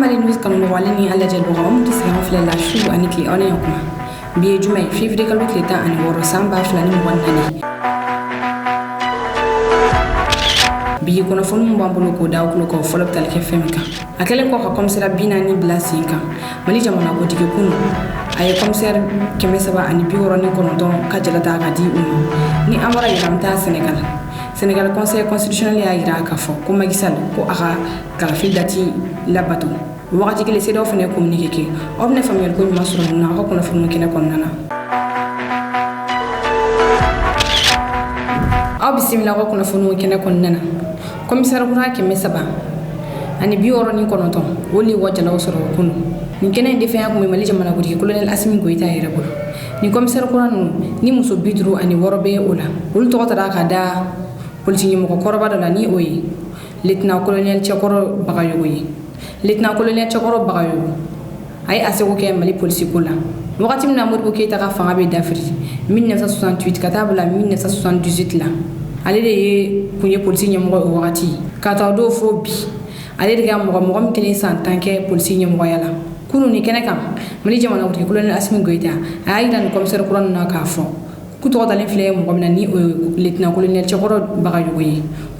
amali news kanu walini alla jalbo ngam to siya fle la shu aniki one yakuma biye jumay février kalo kleta ani woro samba flani wonnani biye kono fon mo bambulo ko daw ko folop tal ke femka akele ko comme sera binani blasinka mali jamana ko dige kunu ay commissaire keme saba ani bi woro ni kono don kajala da gadi ni amara yiramta Sénégal conseil constitutionnel ya ira ka fo ko Macky Sall ko aka kala fil dati labato wakati ke lesedo fene communiquer ke obne famel ko masro na ko na funu kene kon nana bismillah ko na funu kene kon nana commissaire ko ke mesaba ani bi woro ni kono ton woli wajala wasoro kunu ni kene defe ko mali jamana ko colonel Assimi Goïta ira ko ni commissaire ko ni muso bidru ani worobe ola wul to tara ka da politique mo ko korba do la ni oyi lieutenant colonel Chekoro Bagayogo lieutenant colonel Chekoro Bagayogo ay asego ke mali politique la wakati mna Modibo Keita ka fanga be d'Afrique 1968 katabla 1978 la ale de kunye politique mo ko wakati kata do fo bi ale de ga mo mkele san tanke politique mo yala kunu ni keneka mali jamana ko colonel Assimi Goïta ay dan commissaire kuran na ka fo ku to dalen fle mo gomna ni lieutenant colonel Chekoro Bagayogo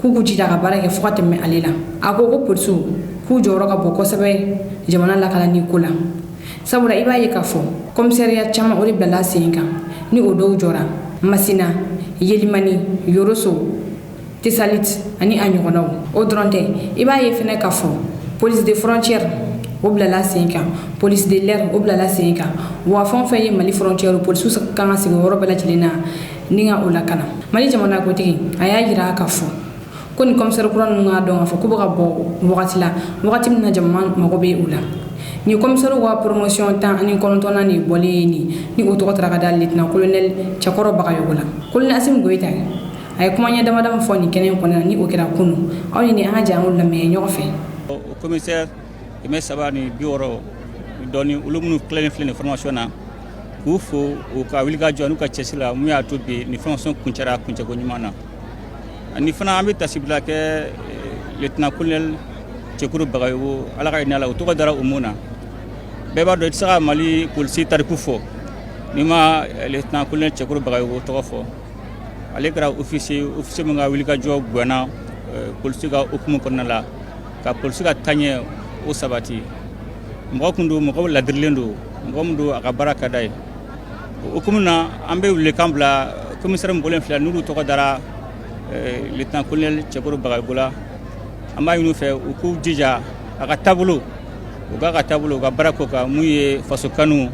ku jida ka barake fukate me alela ako ko polisu ku joro ka boko sabe jamana la kala ni kula sabula ibaye ka fo commissariat chama ori bala senga ni odo jora masina yelimani yoroso tesalit ani anyogonaw o dronte ibaye fene ka fo police des frontières oblala senga police de l'air oblala senga wa fon faye mali frontière police su kan sigo woro bala jilina ninga olakana mali jamana ko tigi aya yira ka fo koni commissaire kuran nga don fo kubuga bo wakati na jamman magobe ula ni commissaire wa promotion tan ani kontona ni boleni ni auto tra ka lieutenant colonel Chekoro Bagayogo la colonel Assimi Goïta ay kuma nya dama fo ni kenen ko ni o kira kunu awni ni anja ngul la me nyofe commissaire me sabani bioro doni ulumnu clean formation na kufo o ka wilga jonu ka chesila mu ya tobi ni formation kunchara kunchago nyumana ani fana ambi tasibla ke lieutenant colonel Chekoro Bagayogo ala ka inala to ko dara umuna beba do tsara mali police tarikufo nima lieutenant colonel Chekoro Bagayogo to fo ale kra officier mo nga wilga job bwana police ga okumu konala ka police ga tanye o sabati mo kundu mo ko la dirlendo mo mdu aka baraka dai okumuna ambe wule kambla commissaire mo bolen fla nuru to ko dara lieutenant colonel Chekoro Bagayogo la amba yunu fe ku dija aka tabulu uga tabulu ga barako ka muye faso kanu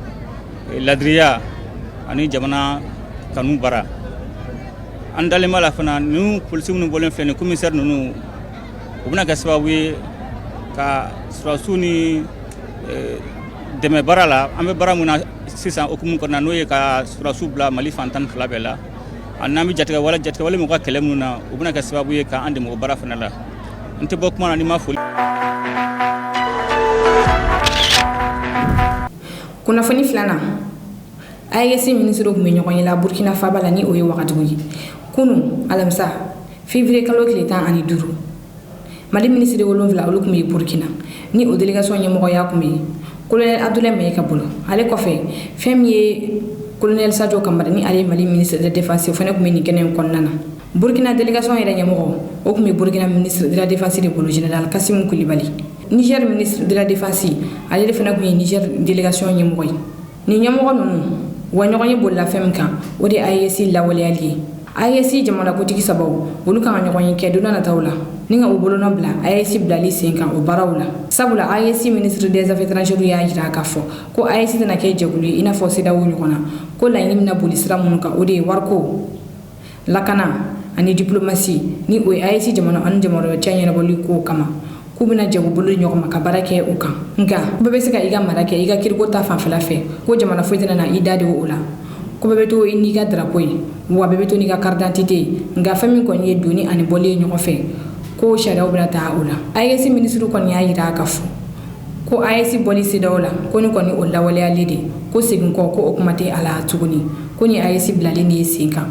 ladriya ani jamana kanu bara andale mala fana nu police nu bolen fla commissaire nu ubna gasba wi ka surasuni deme barala ambe baramuna sisa okumun kona noye ka surasu bla mali fantan flabela anami jatka wala mo ka kelemuna ubuna ka sababu ye ka ande mo barafana la nte bokuma ni mafuli kuna fani flana ayesi ministre ko menyo la Burkina Faso la ni oye wakati kunu alamsa février kalo kleta ani duru mali ministre wolon vla olu kumi Burkina ni o délégation nyemo ya kumi colonel Abdoulaye Maïga Bolo ale ko fe femier colonel Sadio Kamara ni ale mali ministre de défense fane kumi ni kenen konnana Burkina délégation ira nyemo o kumi Burkina ministre de la défense de Bolo général Kassim Koulibaly Niger ministre de la défense ale fane kumi Niger délégation nyemo ni nyemo nonu wanyo nyi bolla femka o de AEC la wali ali AEC jamana ko tigi sabaw wolu kan nyogonyi ke dona na tawla ninga o bolo nobla AEC blali senka o barawla sabula AEC ministre des affaires étrangères ya jira ka fo ko AEC na ke jaguli ina fo sida wonyo kona ko la yimna bolisra mun ka o de warko lakana ani diplomatie ni o AEC jamana an jamaro tanya na boli ko kama kubina jabu bolo nyokoma ka barake o kan nga bebe sika iga marake iga kirgo ta fan falafe ko jamana fo tena na idade o ola ko bebe to inni ga drapeau wa bebe to ni ga carte d'identité nga fami ko ni doni ani bolé nyoko fe ko shara obra ta ola AEC ministre ko ni ayira ka fu ko AEC police dawla ko ni olla wala alide ko sigin ko okumate ala tuguni ko ni AEC blali ni sinka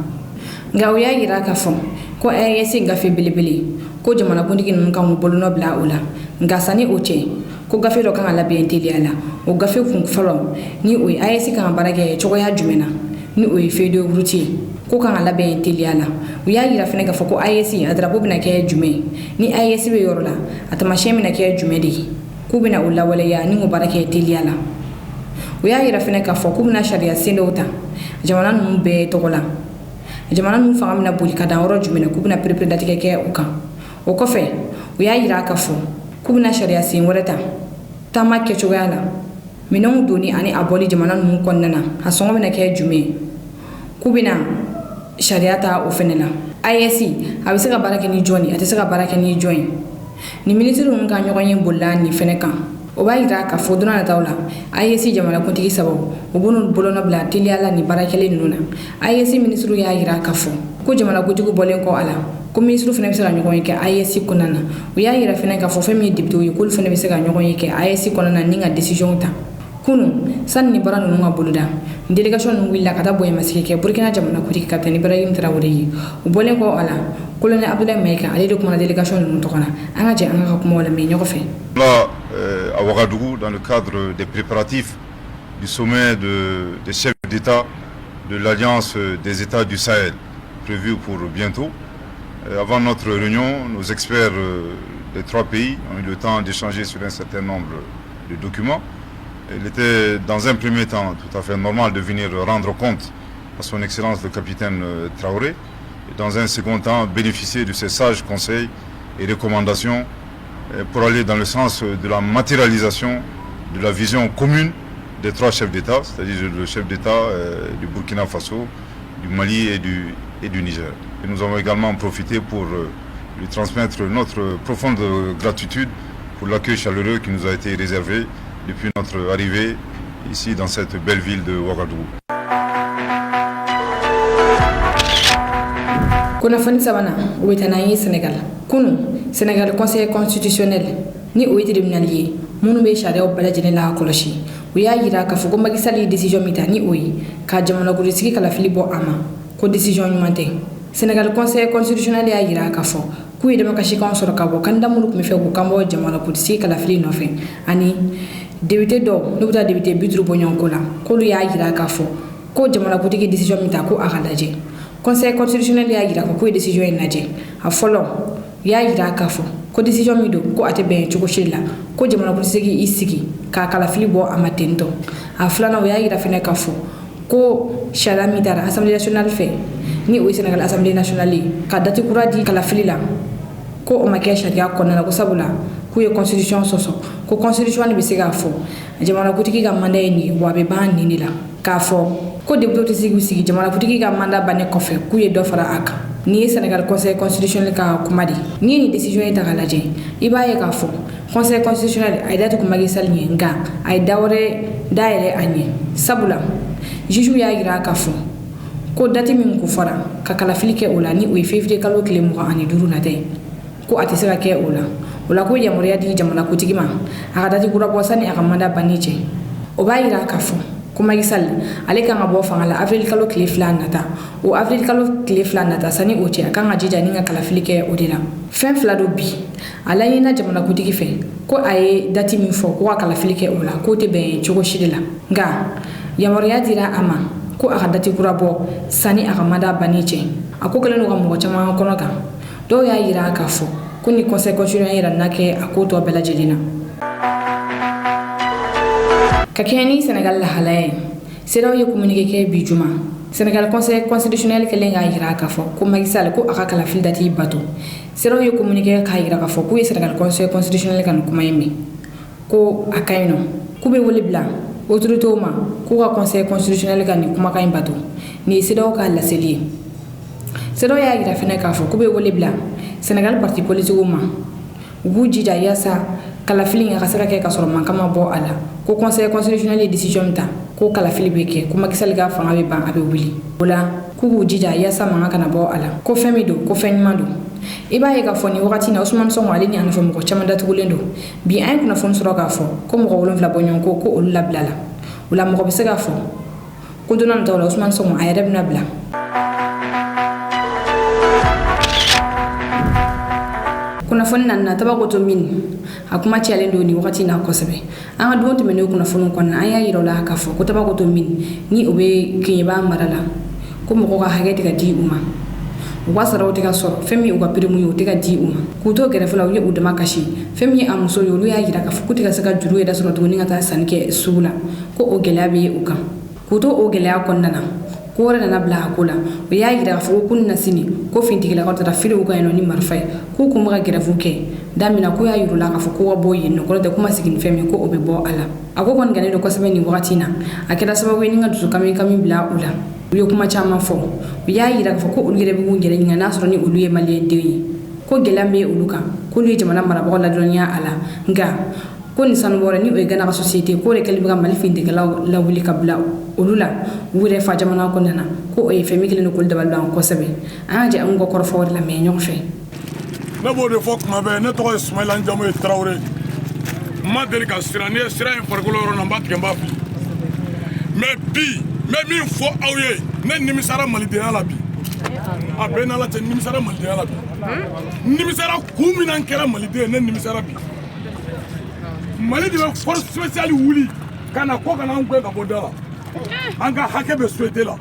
nga o yayira ka fu ko AEC nga fe belebele ko jamana kundiki nun kan bolo no bla ola nga sani oche ko gafe do kan la bien teliala o gafe kun falo ni o ayesi kan barake chogo ya jumena ni o fedo routier ko kan la bien teliala o ya yira fene ga foko ayesi adrabo bina ke jume ni ayesi be yorola atama shemi na ke jume de ku bina ulla wala ya ni mo barake teliala o ya yira fene ka foko bina sharia sendota jamana num be togola jamana num fa amna buli kada oro jumena ku bina prepare datike ke o kan o kofe o ya yira ka fo ku bina sharia sin warata tama ke chogala minon doni ani aboli jamana num konnana ha songo bina ke jume ku bina shariata o fenela ISC abise ka baraka ni join ate se ka baraka ni join ni ministre on ka nyogo yin bolla ni feneka o ba ira ka fodona na tawla ISC jamana kontiki sabo o bono bolona bla tiliala ni barakele ni nuna ISC ministre ya ira ka fo ko jamana kontiki bolen ko ala ko ministre fene se ka nyogo yin ke ISC konana o ya ira feneka fo femi dipto yi ko fene se ka nyogo yin ke ISC konana ni nga decision ta kunu san ni bara nunu nga buluda delegation willa kata boye masike Burkina jamana kuti captain Ibrahim Traoré o bolen ko ala colonel Abdoulaye Maïga ali do kuma delegation nunu to kana anga je anga ko mo wala me nyoko fe là à Ouagadougou dans le cadre des préparatifs du sommet des chefs d'État de l'Alliance des États du Sahel prévu pour bientôt. Avant notre réunion, nos experts des 3 pays ont eu le temps d'échanger sur un certain nombre de documents. Il était dans un premier temps tout à fait normal de venir rendre compte à son Excellence le capitaine Traoré et dans un second temps bénéficier de ses sages conseils et recommandations pour aller dans le sens de la matérialisation de la vision commune des 3 chefs d'État, c'est-à-dire le chef d'État du Burkina Faso, du Mali et du Niger. Et nous avons également profité pour lui transmettre notre profonde gratitude pour l'accueil chaleureux qui nous a été réservé depuis notre arrivée ici dans cette belle ville de Ouagadougou. Kuna fani sabana wetanayi Sénégal kunu Sénégal conseil constitutionnel ni o tribunalier munu be sharia o bala jene la koloshi o ya yira ka fugo magisali decision mitani oyi ka jamana ko risiki kala filibo ama ko decision nyumante Sénégal conseil constitutionnel ya yira ka fo ku yede makashi kan soro ka bo kanda mulu ko me fe ko kambo jamana ko risiki kala fili no fe ani député do no buta député bidru bonyon ko la ko lu ya yira ka fo ko jamana ko tigi decision mita ko akalaje conseil constitutionnel ya yira ko decision enaje a folo ya yira ka fo ko decision mi do ko ate be chuko shilla ko jamana ko tigi isigi ka kala filibo amatento a flana ya yira fene ka fo ko shalami dara assemblée nationale fe ni o Sénégal assemblée nationale ka dati kuradi kala filila ko o makia sharia ko na ko sabula ku ye constitution soso ko constitution bi siga fo jamana ko tigi ga manda ni wa be ban ni la ka fo ko député sigi jamana ko tigi ga manda bané ko fe ku ye do fara aka ni Sénégal conseil constitutionnel ka kumadi ni décision eta galaje ibaye ka fo conseil constitutionnel ay datu ko magi salni nga ay dawre daire anye sabula juju ya gira ka fo ko dati min ko fara ka kala filike ola ni o février kalo kile mo ani duru na tay ko atese ka ke ola ko ya moriya di jamana ko tigima aga dati gura bo sani aga manda baniche o bayira ka fo ko magisal ale kan abo fangala avril kalo kile flan nata o avril kalo kile flan nata sani o che kan ajija ninga kala filike odila fen flado bi ala yina jamana ko tigi fe ko ay dati min fo ko kala filike ola ko te be chogo shidila nga ya moriya dira ama ko aga dati gura bo sani aga manda baniche akokele no ga mo chama kono kan do ya yira ka fo kuni conseil constitutionnel yira nake akoto bela jedina kakeni Sénégal la halaye seraw ye communiqué ke bijuma Sénégal conseil constitutionnel ke lenga yira ka fo ko magisal ko aka kala fil dati bato seraw ye communiqué ka yira ka fo ko Sénégal conseil constitutionnel kan kuma yemi ko akayno ko be woli bla autorité ma ko ka conseil constitutionnel kan kuma kay bato ni seraw ka la seli seraw ya yira fene ka fo ko be woli bla Sénégal parti politique ma guji da yasa kala fili nga kasaka ke kasoro mankama bo ala ko conseil constitutionnel décision ta ko kala fili beke ko makisal ga fanga be ban abe wuli wala ku guji da yasa manga kana bo ala ko femido ko fenmando iba ye ga foni wakati na Ousmane Sonko ali ni anfo ko chamanda tugulendo bi ay kuna fon soro ga fo ko mo wolon fla bonyon ko olu la blala wala mo ko be ga fo ko donan tawla Ousmane Sonko ay rebna bla kuna fon nan na tabago to min akuma ci ale ndoni wakati na ko sebe anga do to men kuna fon ko na aya yiro la ka fo ko tabago to min ni obe kinye ba marala ko mo ko ga hageti ga di uma wasara o tega soro femi o ga primu yo tega di uma ku to gere fula o udama kashi femi amuso yo lu ya yira ka fukuti ka saka juru da soro to ni ngata sanke sula ko o gelabe o kan ku to o gelaya konnana ko re na bla hakula o ya yira fu kun nasini ko finti kila ko ta fili o ga no ni marfai ku ko mo ga gere fuke damina ko ya yuru la ka fu ko bo yin ko de kuma sigin femi ko o be bo ala ago kon gane do ko sebe ni wakati na akira sababu ni ngadu kami bla ula yo kuma chama fo ya yira fo ko ulgere bu ngere nga nasro ni uluye mali deyi ko gelambe uluka ko luye jamana mara ba la dunya ala nga ko ni san bore ni o gana society ko re kelbi ga mali finde la wuli kabla ulula wure fa jamana ko nana ko e femi kele no ko dabal dan ko sabe anje an go kor fo la me nyok fe na bo de fo kuma be ne to Ismail Anjamo e Traoré ma deli ka sira en fargolo ro na mbat ke mbafi mais bi mais min fo awye ne nimisara malidenya la bi a be na la te nimisara malidenya la bi nimisara kumina kera malidenya ne nimisara bi mali de force spéciale wuli kana ko kana ngwe ka bodala anga hake be souhaiter la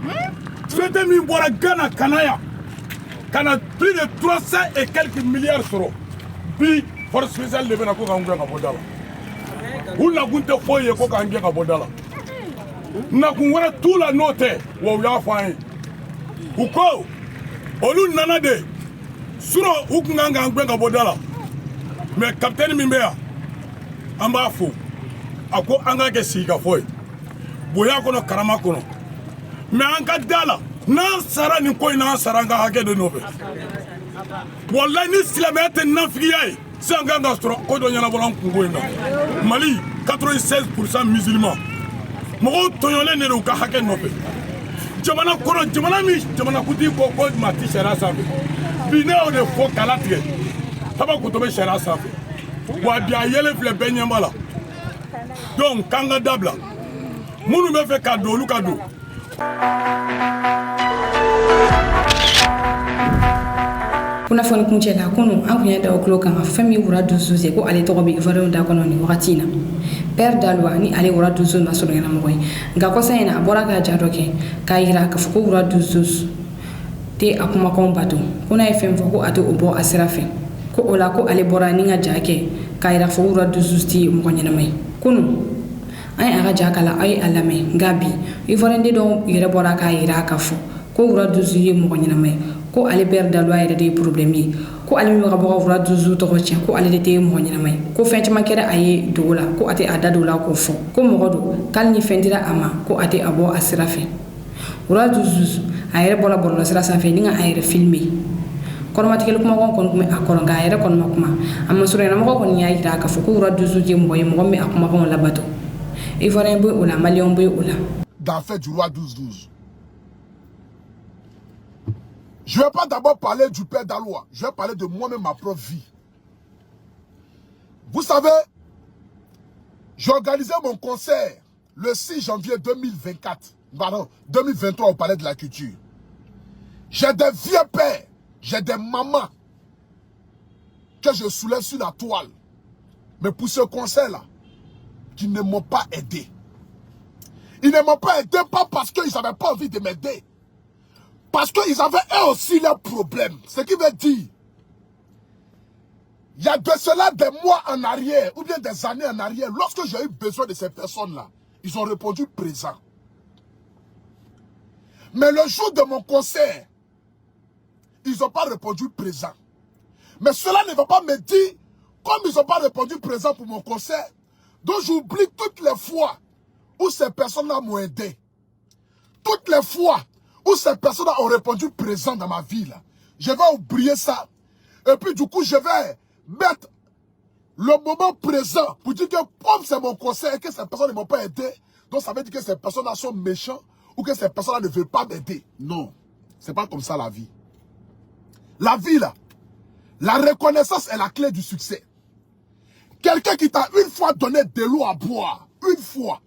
souhaiter mi bora Ghana kanaya kana plus de 300 et quelques milliards soro bi force spéciale de bena ko ka ngwe ka bodala ulla gunte foye ko ka ngwe ka bodala na kunwara tout la note wa ya fain uko olu nana de suro ukunganga ngbenga bodala mais capitaine Mimbea amba fo ako anga ke sika foy boya kono karama kono mais anga dala na sara ni ko ina saranga hake de nobe wallahi ni silamete nafiyaye sanga ngastro ko do nyana bolan kungoina Mali 96% musulmans mogo toyole ne ka hake nobe jamana kono jamana kuti ko mati shara sabe bine o de fo kala tige taba ko to be shara sabe wa dia yele fle benyambala donc kanga dabla munu me fe kado lu kado kuna fon kunchela kono an kunya da oklo kan fami wura duzuze ko ale to be varo da kono ni wakati na père dalwa ni ale wura duzu na so ngana moy nga ko sayna bora ga jadoke kayira ka fuko wura duzu te akuma kon bato kuna fm fo ko ato obo asirafe ko ola ko ale bora ni nga jake kayira fo wura duzu ti mo nyana may kono ay aga jakala ay alame ngabi ivorende do yere bora kayira ka fo ko wura duzu ye mo nyana may ko ale père dalwa yere de problème ko ale mi ga bo wura duzu to ko chen ko ale de mo nyana may ko fench makere aye dola ko ate ada dola ko fo ko mo godo kal ni fendira ama ko ate abo asirafe wura duzu ayere bola bola sira sa fe ninga ayere filmer kono matikel kuma kon kuma akoro ga ayere kon makuma amma sura na mo ko ni ayi da ka fo ko wura duzu je mo mo me akuma kon la bato e fore boy ola malion boy ola dans fait du roi 12-12. Je ne vais pas d'abord parler du père Daloa. Je vais parler de moi-même, ma propre vie. Vous savez, j'ai organisé mon concert le 6 janvier 2024. Pardon, 2023 au Palais de la Culture. J'ai des vieux pères, j'ai des mamans que je soulève sur la toile. Mais pour ce concert-là, qui ne m'ont pas aidé. Ils ne m'ont pas aidé pas parce qu'ils n'avaient pas envie de m'aider. Parce qu'ils avaient eux aussi leurs problèmes. Ce qui veut dire, il y a de cela des mois en arrière, ou bien des années en arrière, lorsque j'ai eu besoin de ces personnes-là, ils ont répondu présent. Mais le jour de mon concert, ils n'ont pas répondu présent. Mais cela ne va pas me dire, comme ils n'ont pas répondu présent pour mon concert, donc j'oublie toutes les fois où ces personnes-là m'ont aidé. Toutes les fois où ces personnes ont répondu présent dans ma vie, là, je vais oublier ça. Et puis du coup, je vais mettre le moment présent pour dire que comme c'est mon conseil et que ces personnes ne m'ont pas aidé, donc ça veut dire que ces personnes-là sont méchants ou que ces personnes-là ne veulent pas m'aider. Non, c'est pas comme ça la vie. La vie, là, la reconnaissance est la clé du succès. Quelqu'un qui t'a une fois donné de l'eau à boire, une fois,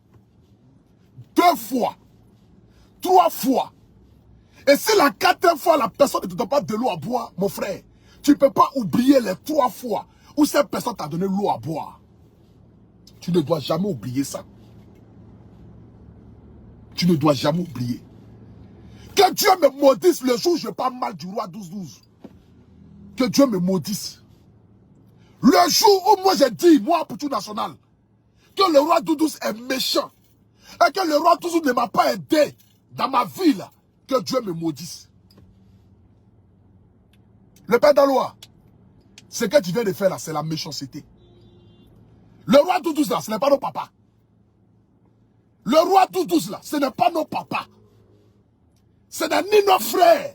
2 fois, 3 fois, et si la 4e fois, la personne ne te donne pas de l'eau à boire, mon frère, tu ne peux pas oublier les 3 fois où cette personne t'a donné l'eau à boire. Tu ne dois jamais oublier ça. Tu ne dois jamais oublier. Que Dieu me maudisse le jour où je parle mal du roi 12-12. Que Dieu me maudisse. Le jour où moi j'ai dit, moi, pour tout national, que le roi 12-12 est méchant. Et que le roi 12-12 ne m'a pas aidé dans ma vie là. Que Dieu me maudisse. Le Père d'Aloa, ce que tu viens de faire là, c'est la méchanceté. Le roi 12-12 là, ce n'est pas nos papas. Le roi 12-12 là, ce n'est pas nos papas. Ce n'est ni nos frères.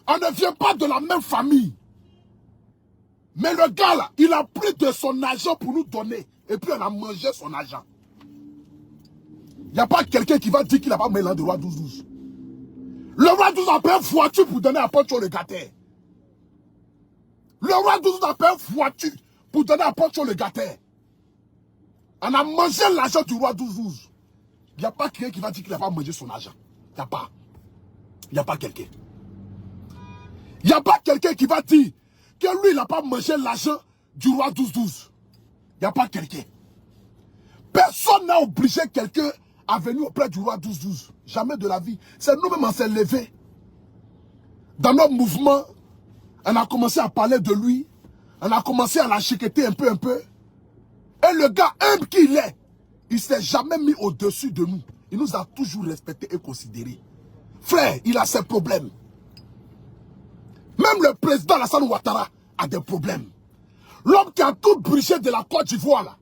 On ne vient pas de la même famille. Mais le gars là, il a pris de son argent pour nous donner. Et puis on a mangé son argent. Il n'y a pas quelqu'un qui va dire qu'il n'a pas mélangé de roi 12-12. Le roi 12 a payé une voiture pour donner à Poncho le gâter. Le roi 12 a payé une voiture pour donner à Poncho le gâter. On a mangé l'argent du roi 12-12. Il n'y a pas quelqu'un qui va dire qu'il n'a pas mangé son argent. Il n'y a pas. Il n'y a pas quelqu'un. Il n'y a pas quelqu'un qui va dire que lui, il n'a pas mangé l'argent du roi 12-12. Il n'y a pas quelqu'un. Personne n'a obligé quelqu'un à venir auprès du roi 12-12. Jamais de la vie. C'est nous-mêmes, on s'est levés. Dans notre mouvement, on a commencé à parler de lui. On a commencé à l'enchiqueter un peu. Et le gars, humble qu'il est, il ne s'est jamais mis au-dessus de nous. Il nous a toujours respectés et considérés. Frère, il a ses problèmes. Même le président Alassane Ouattara a des problèmes. L'homme qui a tout brisé de la Côte d'Ivoire, là,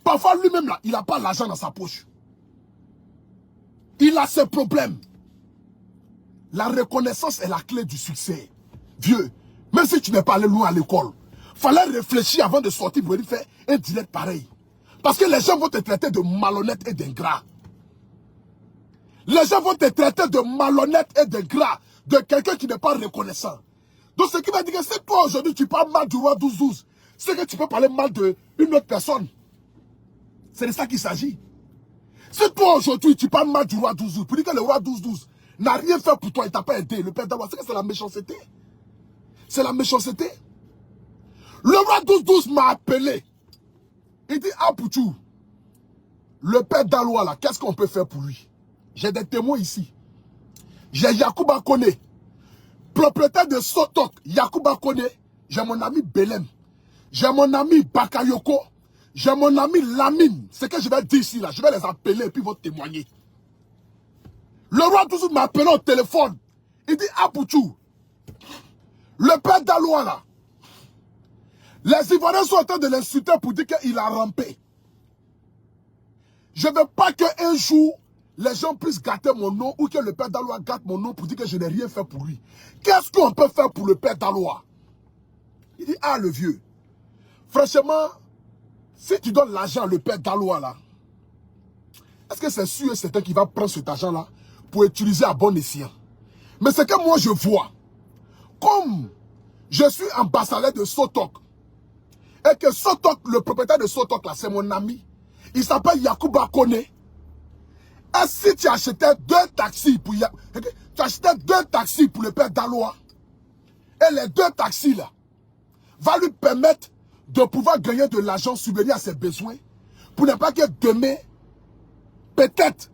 parfois lui-même, là, il n'a pas l'argent dans sa poche. Il a ses problèmes. La reconnaissance est la clé du succès. Vieux, même si tu n'es pas allé loin à l'école, fallait réfléchir avant de sortir pour venir faire un direct pareil. Parce que les gens vont te traiter de malhonnête et d'ingrat. Les gens vont te traiter de malhonnête et d'ingrat, de quelqu'un qui n'est pas reconnaissant. Donc ce qui va dire que si toi aujourd'hui tu parles mal du roi 12-12, c'est que tu peux parler mal d'une autre personne. C'est de ça qu'il s'agit. Si toi aujourd'hui tu parles mal du roi 12-12, pour dire que le roi 12-12 n'a rien fait pour toi, il t'a pas aidé, le Père d'Aloa, c'est que c'est la méchanceté. C'est la méchanceté. Le roi 12-12 m'a appelé. Il dit, ah Poutou, le Père d'Aloa là, qu'est-ce qu'on peut faire pour lui? J'ai des témoins ici. J'ai Yacouba Kone, propriétaire de Sotok, Yacouba Kone. J'ai mon ami Belem. J'ai mon ami Bakayoko. J'ai mon ami Lamine. C'est que je vais dire ici là. Je vais les appeler et puis ils vont témoigner. Le roi toujours m'a appelé au téléphone. Il dit, ah Poutou, le Père d'Aloa là, les Ivoiriens sont en train de l'insulter pour dire qu'il a rampé. Je ne veux pas qu'un jour, les gens puissent gâter mon nom ou que le Père d'Aloa gâte mon nom pour dire que je n'ai rien fait pour lui. Qu'est-ce qu'on peut faire pour le Père d'Aloa? Il dit, ah le vieux, franchement, si tu donnes l'argent à le Père d'Aloa là, est-ce que c'est sûr et certain qu'il va prendre cet argent là pour utiliser à bon escient? Mais c'est que moi je vois, comme je suis ambassadeur de Sotok, et que Sotok, le propriétaire de Sotok là, c'est mon ami, il s'appelle Yacouba Kone. Et si tu achetais 2 taxis pour le Père d'Aloa, et les 2 taxis là, va lui permettre de pouvoir gagner de l'argent, subvenir à ses besoins, pour ne pas que demain, peut-être,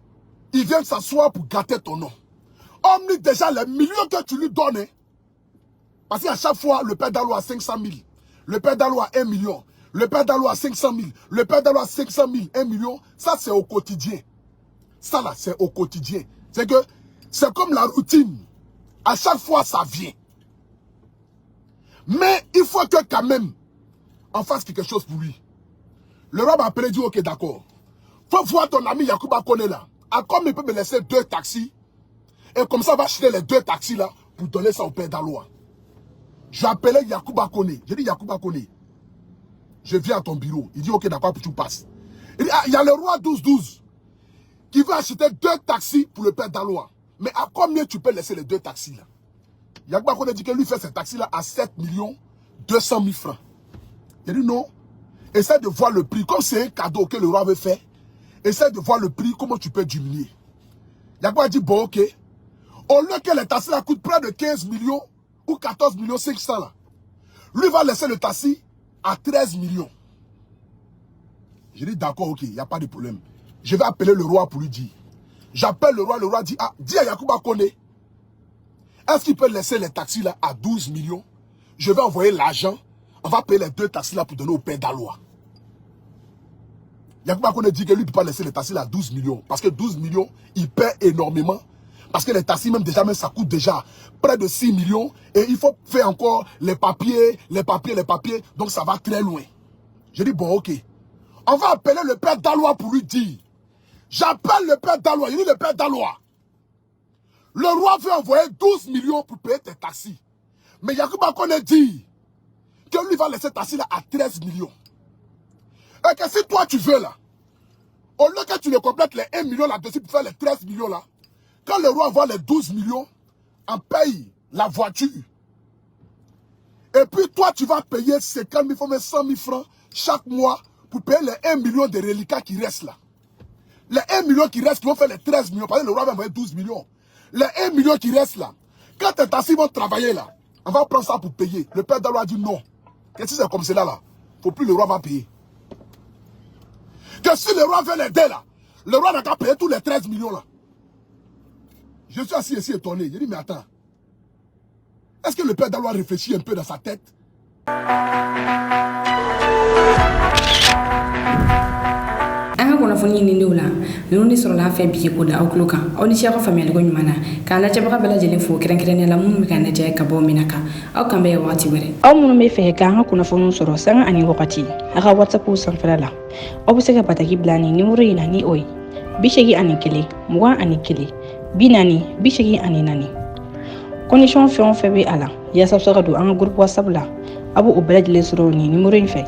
il vienne s'asseoir pour gâter ton nom. Omni déjà les millions que tu lui donnes, parce qu'à chaque fois, le Père d'Aloa a 500 000, le Père d'Aloa a 1 million, le Père d'Aloa a 500 000, le Père d'Aloa a 500 000, 1 million, ça c'est au quotidien. Ça là, c'est au quotidien. C'est que, c'est comme la routine. À chaque fois, ça vient. Mais il faut que quand même, on fasse quelque chose pour lui. Le roi m'a appelé et dit, ok, d'accord. Faut voir ton ami Yacouba Kone là. À comme il peut me laisser 2 taxis. Et comme ça, on va acheter les 2 taxis là pour donner ça au Père d'Aloa. J'ai appelé Yacouba Kone. J'ai dit, Yacouba Kone, je viens à ton bureau. Il dit, ok, d'accord, tu passes. Il dit, ah, il y a le roi 12-12 qui veut acheter 2 taxis pour le Père d'Aloa. Mais à combien tu peux laisser les 2 taxis là? Yacouba Kone dit que lui fait ces taxis là à 7 200 000 francs. Il dit non. Essaie de voir le prix. Comme c'est un cadeau que le roi veut faire, essaie de voir le prix, comment tu peux diminuer. Yacouba dit bon, ok. Au lieu que les taxis là coûtent près de 15 millions ou 14 500 là, Lui va laisser le taxi à 13 millions. Je dis d'accord, ok, il n'y a pas de problème. Je vais appeler le roi pour lui dire. J'appelle le roi dit, ah, dis à Yacouba Kone, est-ce qu'il peut laisser les taxis là à 12 millions? Je vais envoyer l'argent, on va payer les 2 taxis là pour donner au père d'Aloua. Yacouba Kone dit que lui ne peut pas laisser les taxis là à 12 millions. Parce que 12 millions, il paie énormément. Parce que les taxis, même ça coûte déjà près de 6 millions. Et il faut faire encore les papiers. Donc ça va très loin. Je dis, bon, ok. On va appeler le père d'Aloua pour lui dire. J'appelle le père d'Aloua. Il dit, le père d'Aloua. Le roi veut envoyer 12 millions pour payer tes taxis. Mais Yacouba Kone dit que lui va laisser taxi là à 13 millions. Et que si toi tu veux là, au lieu que tu le complètes les 1 million là-dessus pour faire les 13 millions là, quand le roi voit les 12 millions, on paye la voiture. Et puis toi, tu vas payer 50 000, 100 000 francs chaque mois pour payer les 1 million de reliquats qui restent là. Les 1 million qui restent, qui vont faire les 13 millions, parce que le roi va envoyer 12 millions. Les 1 million qui restent là, quand tes taxis vont travailler là, on va prendre ça pour payer. Le père d'Aloua dit non. Que si c'est comme cela là, il ne faut plus le roi va payer. Que si le roi veut l'aider là, le roi n'a qu'à payer tous les 13 millions là. Je suis assis ici étonné. Je dis, mais attends. Est-ce que le père d'Aloua réfléchit un peu dans sa tête? Kunnafoni ni ndola luni soro la fe bi ko da okluka oni cheikh famel go nyumana kana ca baka bela jele fo kren la mun mi kana je ka bo minaka aw kambe wati were aw mun me fe ka ha kunnafoni soro san ani wakati aga whatsapp san fala aw se ka pataki blani ni wuri na ni oy bishegi ani kele muwa ani kele binani bishegi ani nani condition fe on fe be ala ya sabso ka do an groupe whatsapp la abu obela jele soro ni numero fe